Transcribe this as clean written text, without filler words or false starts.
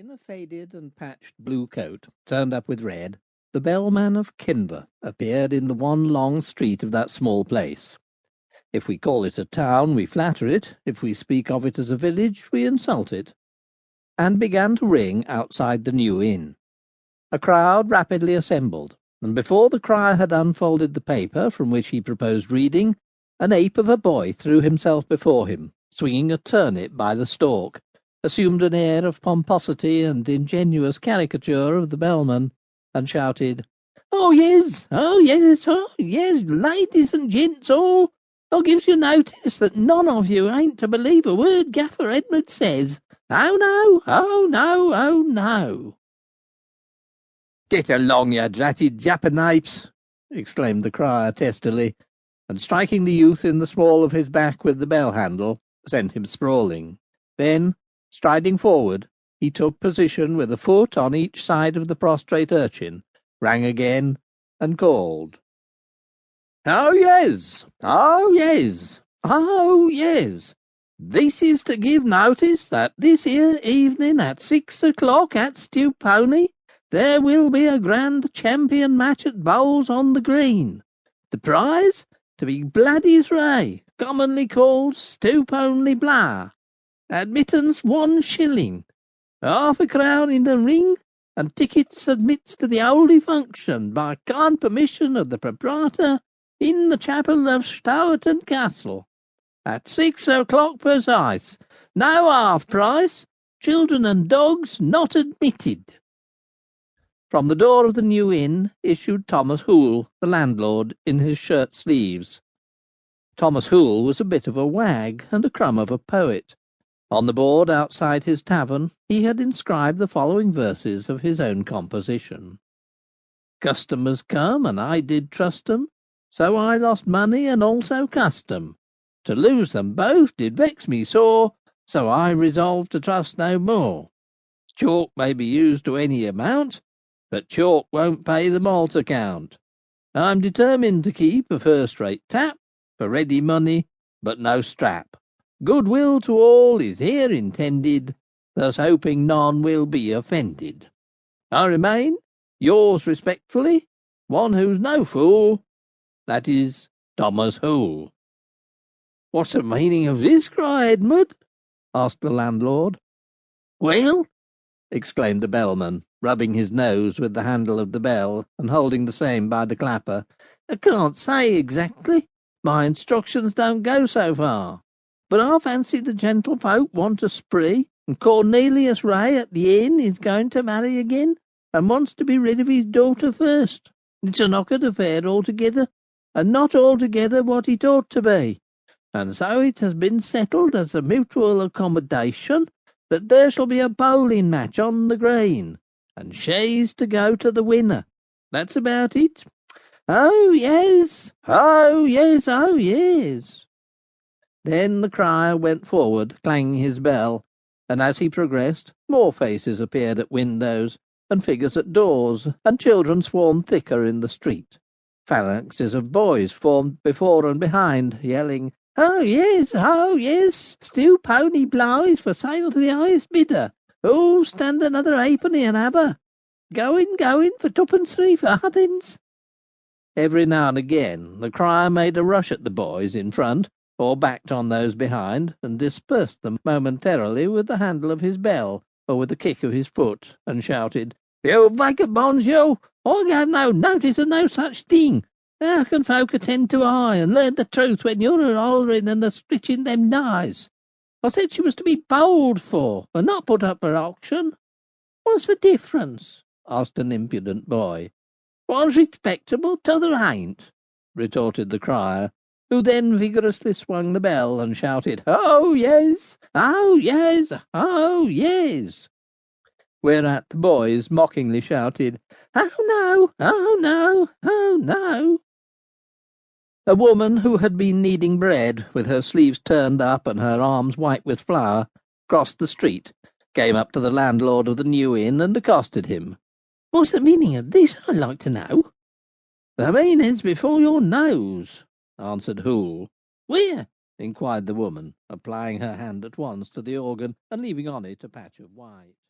In a faded and patched blue coat, turned up with red, the bellman of Kinver appeared in the one long street of that small place. If we call it a town, we flatter it; if we speak of it as a village, we insult it, and began to ring outside the New Inn. A crowd rapidly assembled, and before the crier had unfolded the paper from which he proposed reading, an ape of a boy threw himself before him, swinging a turnip by the stalk, assumed an air of pomposity and ingenuous caricature of the bellman, and shouted, "Oh yes, ladies and gents, I gives you notice that none of you ain't to believe a word Gaffer Edward says. Oh no, oh no, oh no." "Get along, you dratted jackanapes!" exclaimed the crier testily, and striking the youth in the small of his back with the bell-handle, sent him sprawling. Then, striding forward, he took position with a foot on each side of the prostrate urchin, rang again, and called, "Oh yes, oh yes, oh yes. This is to give notice that this here evening at 6 o'clock at Stewponey there will be a grand champion match at bowls on the green. The prize to be Bladys Ray, commonly called Stewponey Blah. Admittance 1 shilling, half-a-crown in the ring, and tickets admits to the holy function by kind permission of the proprietor in the chapel of Stourton Castle. At 6 o'clock precise. No half price. Children and dogs not admitted." From the door of the New Inn issued Thomas Hoole, the landlord, in his shirt sleeves. Thomas Hoole was a bit of a wag and a crumb of a poet. On the board outside his tavern he had inscribed the following verses of his own composition: "Customers come, and I did trust 'em, so I lost money and also custom. To lose them both did vex me sore, so I resolved to trust no more. Chalk may be used to any amount, but chalk won't pay the malt account. I'm determined to keep a first-rate tap, for ready money, but no strap. Goodwill to all is here intended, thus hoping none will be offended. I remain, yours respectfully, one who's no fool, that is, Thomas Hoole." "What's the meaning of this cry, Edmund?" asked the landlord. "Well," exclaimed the bellman, rubbing his nose with the handle of the bell, and holding the same by the clapper, "I can't say exactly. My instructions don't go so far. But I fancy the gentlefolk want a spree, and Cornelius Ray at the inn is going to marry again, and wants to be rid of his daughter first. It's a knockered affair altogether, and not altogether what it ought to be. And so it has been settled as a mutual accommodation that there shall be a bowling match on the green, and she's to go to the winner. That's about it. Oh yes, oh yes, oh yes." Then the crier went forward, clanging his bell, and as he progressed, more faces appeared at windows, and figures at doors, and children swarmed thicker in the street. Phalanxes of boys formed before and behind, yelling, "Oh yes, Stewponey Blah is for sale to the highest bidder. Oh, stand another halfpenny and have her. Going for 2 3 farthings." Every now and again the crier made a rush at the boys in front, or backed on those behind, and dispersed them momentarily with the handle of his bell, or with a kick of his foot, and shouted, "You vagabonds, you! I gave no notice of no such thing. How can folk attend to eye, and learn the truth, when you're a-hollering and a-stritching them dies? I said she was to be bowled for, and not put up for auction." "What's the difference?" asked an impudent boy. "One's respectable, t'other ain't," retorted the crier, who then vigorously swung the bell and shouted, "Oh yes, oh yes, oh yes," whereat the boys mockingly shouted, "Oh no, oh no, oh no." A woman who had been kneading bread, with her sleeves turned up and her arms white with flour, crossed the street, came up to the landlord of the New Inn, and accosted him. "What's the meaning of this, I'd like to know?" "The meaning's before your nose," answered Hoole. "Where?" inquired the woman, applying her hand at once to the organ, and leaving on it a patch of white.